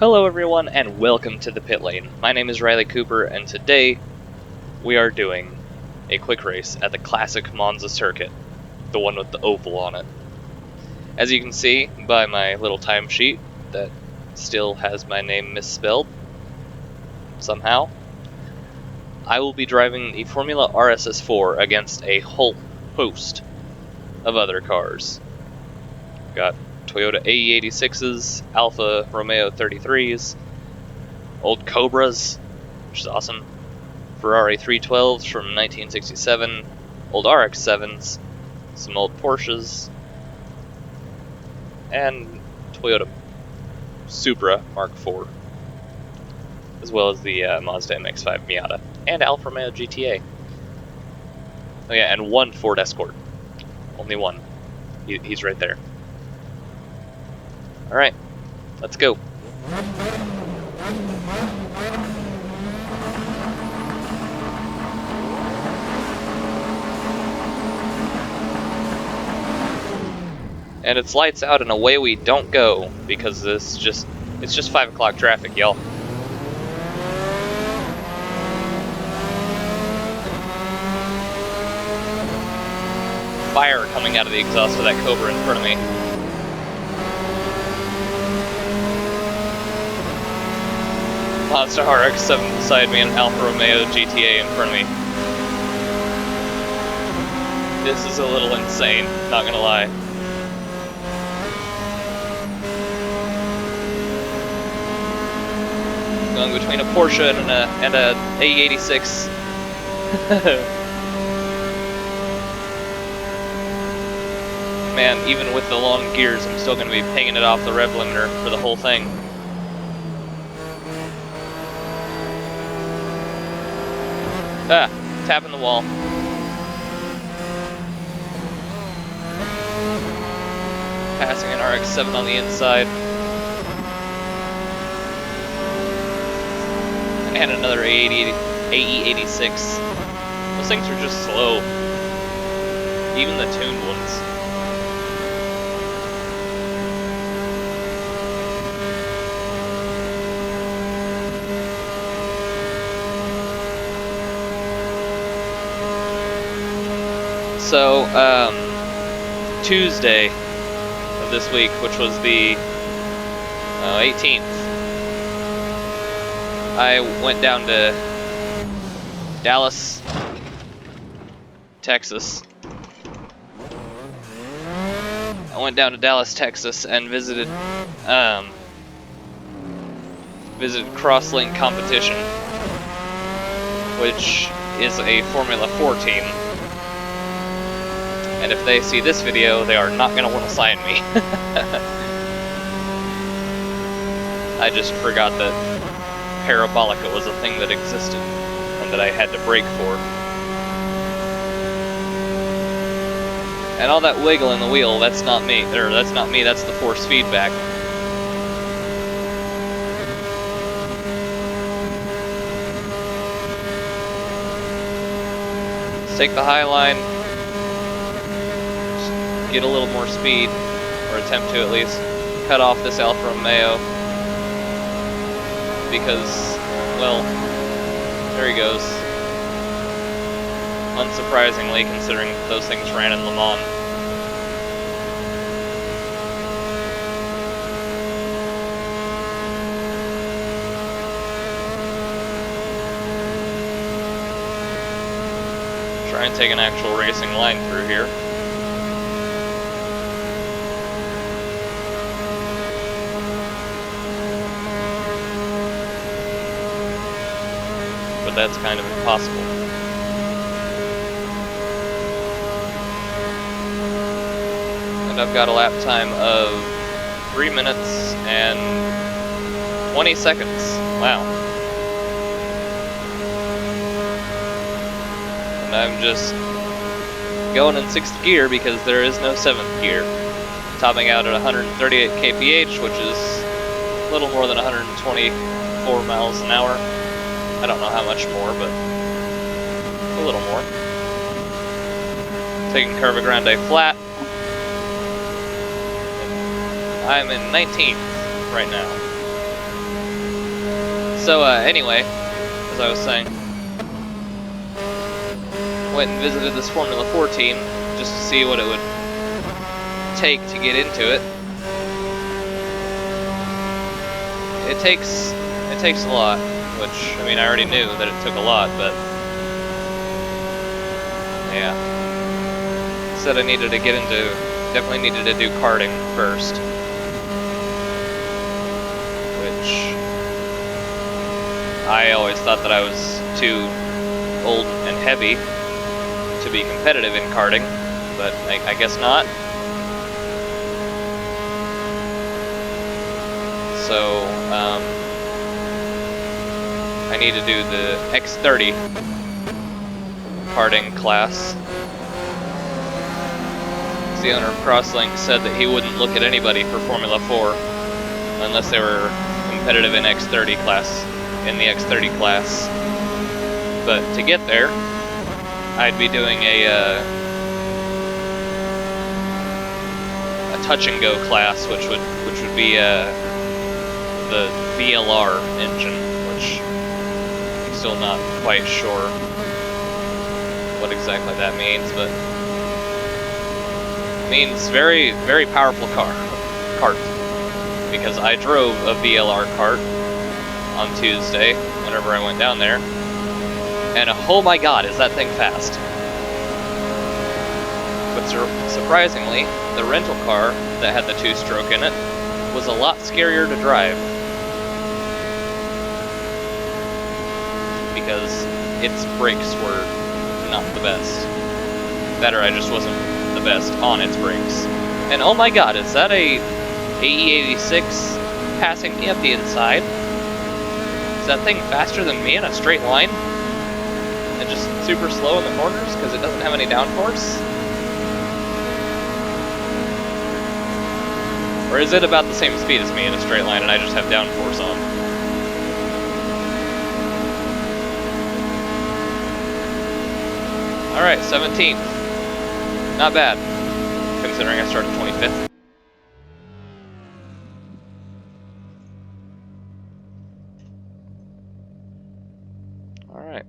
Hello everyone and welcome to the pit lane. My name is Riley Cooper and today we are doing a quick race at the classic Monza circuit, the one with the oval on it. As you can see by my little timesheet that still has my name misspelled somehow, I will be driving the Formula RSS4 against a whole host of other cars. Got Toyota AE86s, Alfa Romeo 33s, old Cobras, which is awesome, Ferrari 312s from 1967, old RX-7s, some old Porsches, and Toyota Supra Mark IV, as well as the Mazda MX-5 Miata, and Alfa Romeo GTA. Oh yeah, and one Ford Escort. Only one. He's right there. Alright, let's go. And it's lights out and away we don't go, because it's just 5 o'clock traffic, y'all. Fire coming out of the exhaust of that Cobra in front of me. Mazda RX-7 beside me and Alfa Romeo GTA in front of me. This is a little insane, not gonna lie. Going between a Porsche and a AE86. Man, even with the long gears, I'm still going to be pinging it off the rev limiter for the whole thing. Ah, tapping the wall. Passing an RX-7 on the inside. And another AE86. Those things are just slow. Even the tuned ones. So, Tuesday of this week, which was the 18th, I went down to Dallas, Texas. And visited Crosslink Competition, which is a Formula 4 team. And if they see this video, they are not going to want to sign me. I just forgot that Parabolica was a thing that existed, and that I had to brake for. And all that wiggle in the wheel, that's not me. That's the force feedback. Let's take the high line. Just get a little more speed, or attempt to at least. Cut off this Alfa Romeo. Because, well, there he goes. Unsurprisingly, considering those things ran in Le Mans. Try and take an actual racing line through here. That's kind of impossible. And I've got a lap time of 3 minutes and 20 seconds. Wow. And I'm just going in 6th gear because there is no 7th gear. Topping out at 138 kph, which is a little more than 124 miles an hour. I don't know how much more, but a little more. Taking Curva Grande flat. I'm in 19th right now. So, anyway, as I was saying, went and visited this Formula 4 team just to see what it would take to get into it. It takes a lot, which, I mean, I already knew that it took a lot, but yeah. Said I needed to get into, definitely needed to do karting first, which I always thought that I was too old and heavy to be competitive in karting, but I guess not. So, I need to do the X30 karting class. The owner of Crosslink said that he wouldn't look at anybody for Formula 4 unless they were competitive in X30 class, in the X30 class. But to get there, I'd be doing a touch and go class, which would be the VLR engine, which I'm still not quite sure what exactly that means, but it means very, very powerful cart, because I drove a VLR cart on Tuesday whenever I went down there, and oh my god, is that thing fast. But surprisingly, the rental car that had the 2-stroke in it was a lot scarier to drive, because its brakes were not the best. Better, I just wasn't the best on its brakes. And oh my god, is that a AE86 passing me up the inside? Is that thing faster than me in a straight line? And just super slow in the corners because it doesn't have any downforce? Or is it about the same speed as me in a straight line and I just have downforce on? Alright, 17th. Not bad, considering I started 25th. Alright.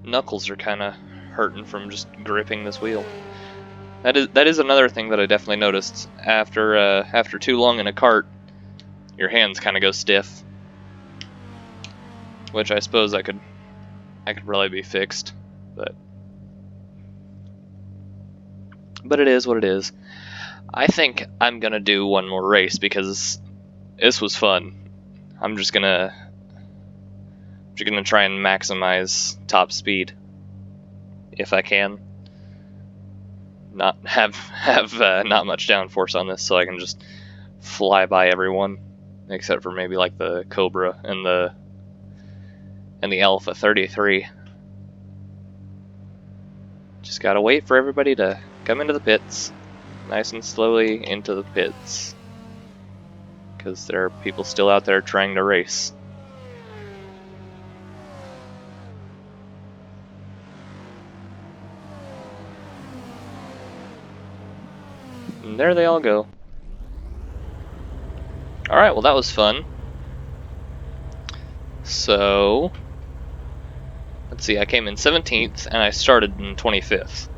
Knuckles are kind of hurting from just gripping this wheel. That is another thing that I definitely noticed. After too long in a cart, your hands kind of go stiff, which I suppose I could probably be fixed, but it is what it is. I think I'm gonna do one more race because this was fun. I'm just gonna try and maximize top speed if I can. Not have not much downforce on this, so I can just fly by everyone, except for maybe like the Cobra and the Alpha 33. Just gotta wait for everybody to come into the pits, nice and slowly into the pits, because there are people still out there trying to race. And there they all go. Alright, well that was fun. So, let's see, I came in 17th and I started in 25th.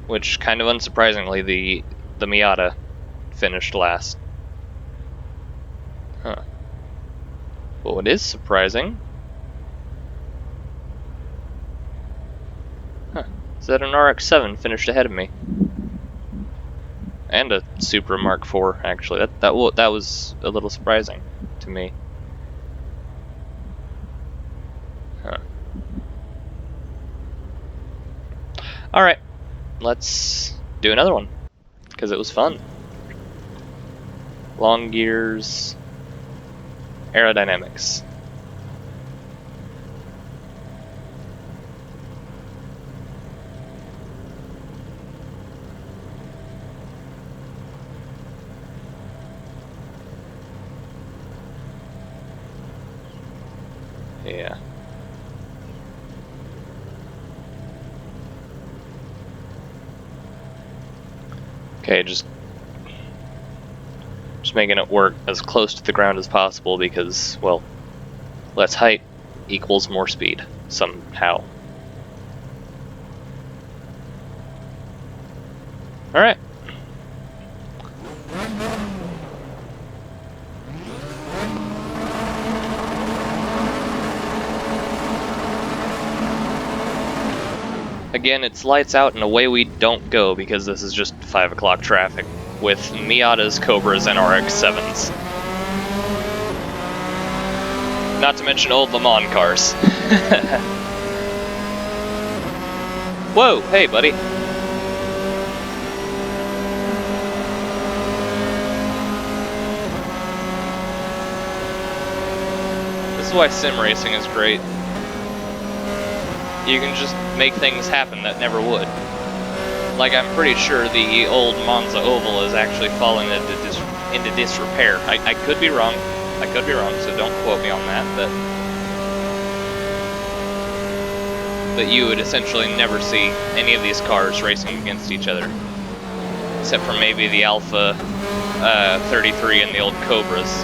Which, kind of unsurprisingly, the Miata finished last. Huh. But what is surprising... Huh. Is that an RX-7 finished ahead of me? And a Supra Mark IV, actually. That was a little surprising to me. Huh. Alright, let's do another one, because it was fun. Long gears, aerodynamics. Yeah. Okay, just making it work as close to the ground as possible because, well, less height equals more speed, somehow. Alright. Again, it's lights out and away we don't go because this is just 5 o'clock traffic with Miatas, Cobras, and RX-7s. Not to mention old Le Mans cars. Whoa, hey buddy. This is why sim racing is great. You can just make things happen that never would. Like, I'm pretty sure the old Monza oval is actually falling into disrepair. I could be wrong. I could be wrong, so don't quote me on that, but you would essentially never see any of these cars racing against each other. Except for maybe the Alpha 33 and the old Cobras.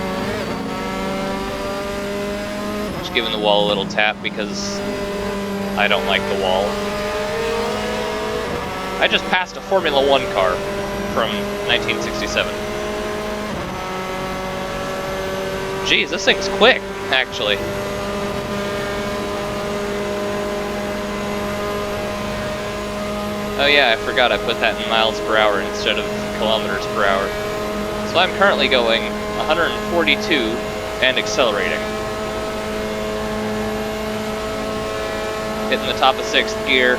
Just giving the wall a little tap because I don't like the wall. I just passed a Formula 1 car from 1967. Geez, this thing's quick, actually. Oh yeah, I forgot I put that in miles per hour instead of kilometers per hour. So I'm currently going 142 and accelerating. Hitting the top of 6th gear.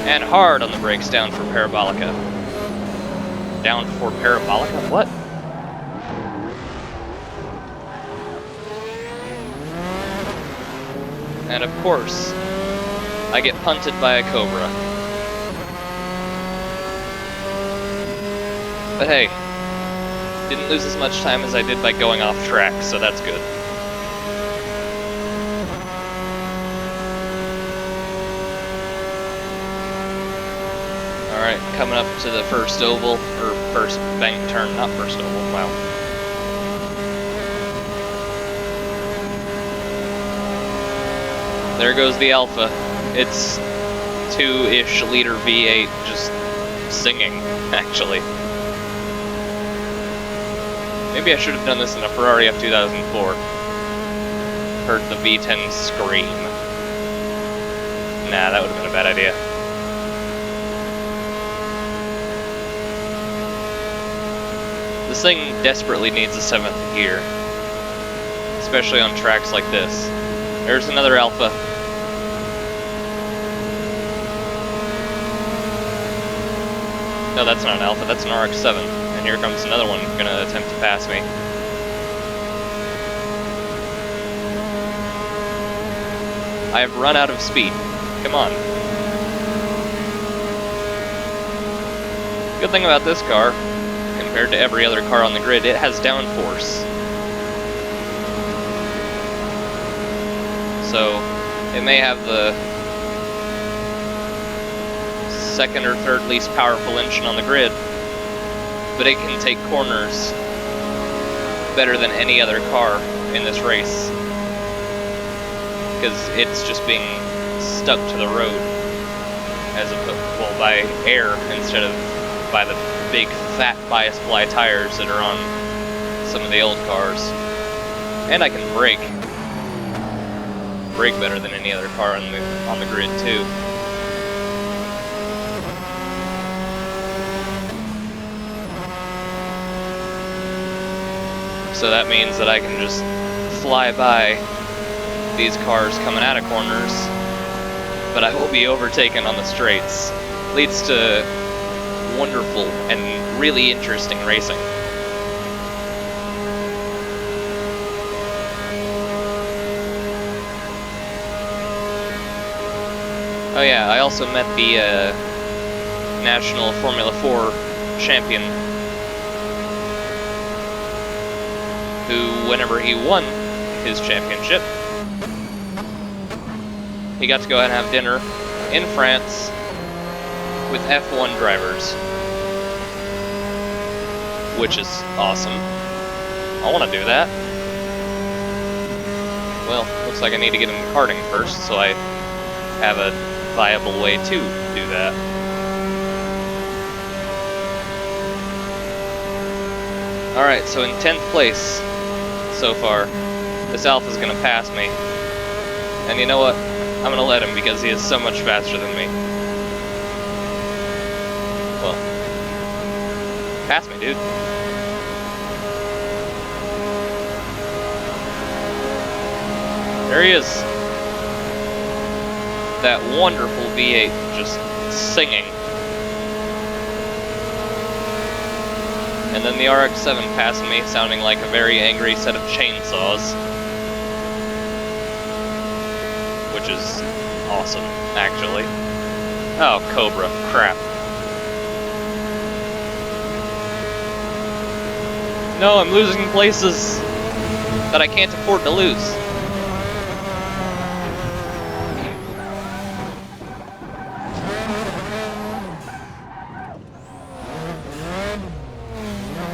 And hard on the brakes down for Parabolica. Down for Parabolica? What? And of course, I get punted by a Cobra. But hey, didn't lose as much time as I did by going off track, so that's good. Alright, coming up to the first oval, or first bank turn, not first oval, wow. There goes the Alpha. It's 2-ish liter V8 just singing, actually. Maybe I should have done this in a Ferrari F2004. Heard the V10 scream. Nah, that would have been a bad idea. This thing desperately needs a 7th gear. Especially on tracks like this. There's another Alpha. No, that's not an Alpha, that's an RX-7. And here comes another one gonna attempt to pass me. I have run out of speed. Come on. Good thing about this car, compared to every other car on the grid, it has downforce. So, it may have the second or third least powerful engine on the grid, but it can take corners better than any other car in this race. Because it's just being stuck to the road as opposed, well, by air instead of by the big fat bias ply tires that are on some of the old cars. And I can brake better than any other car on the grid too. So that means that I can just fly by these cars coming out of corners, but I will be overtaken on the straights. Leads to wonderful and really interesting racing. Oh yeah, I also met the National Formula 4 champion, who, whenever he won his championship, he got to go ahead and have dinner in France with F1 drivers, which is awesome. I want to do that. Well, looks like I need to get into karting first, so I have a viable way to do that. Alright, so in 10th place so far. This Alpha's gonna pass me. And you know what? I'm gonna let him because he is so much faster than me. Well, pass me, dude. There he is. That wonderful V8 just singing. And then the RX-7 passing me, sounding like a very angry set of chainsaws. Which is awesome, actually. Oh, Cobra. Crap. No, I'm losing places that I can't afford to lose.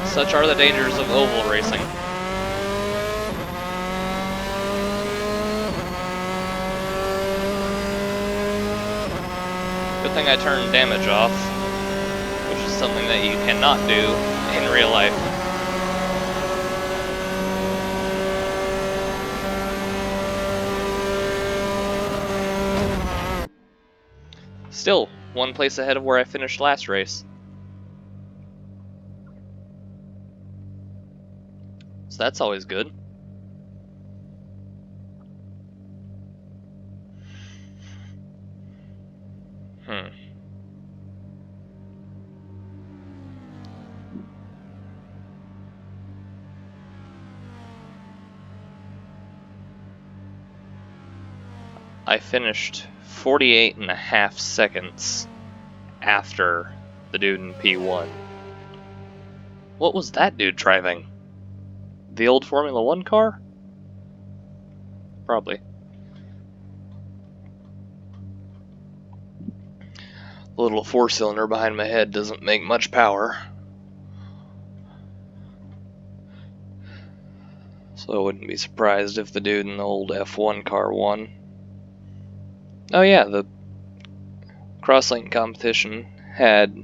Such are the dangers of oval racing. Good thing I turned damage off, which is something that you cannot do in real life. Still, one place ahead of where I finished last race. So that's always good. I finished 48.5 seconds after the dude in P1. What was that dude driving? The old Formula 1 car? Probably. The little 4-cylinder behind my head doesn't make much power. So I wouldn't be surprised if the dude in the old F1 car won. Oh yeah, the crosslink competition had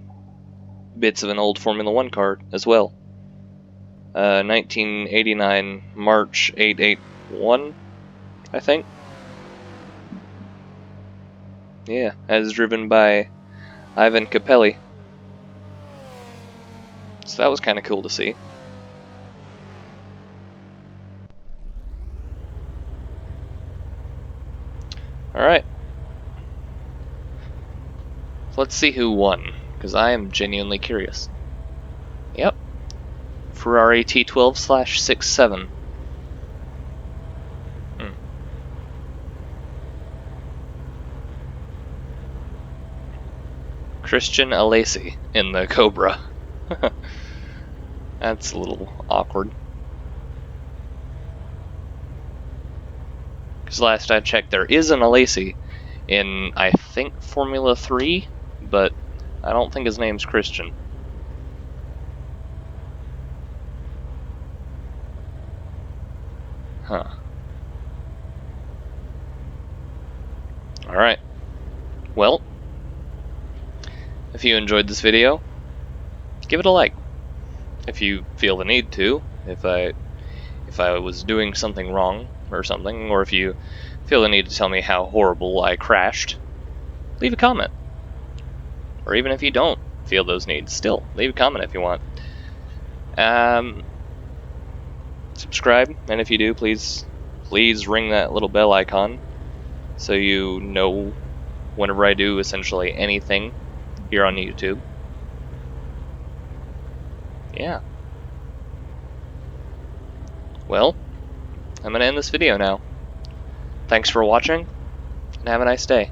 bits of an old Formula 1 car as well. 1989 March 881, I think. Yeah, as driven by Ivan Capelli. So that was kind of cool to see. Alright. Let's see who won, because I am genuinely curious. Yep. Ferrari T12/67. Christian Alesi in the Cobra. That's a little awkward. Because last I checked, there is an Alesi in, I think, Formula 3, but I don't think his name's Christian. Huh. Alright. Well, if you enjoyed this video, give it a like. If you feel the need to, if I was doing something wrong or something, or if you feel the need to tell me how horrible I crashed, leave a comment. Or even if you don't feel those needs, still, leave a comment if you want. Subscribe, and if you do, please ring that little bell icon so you know whenever I do essentially anything here on YouTube. Yeah. Well, I'm gonna end this video now. Thanks for watching, and have a nice day.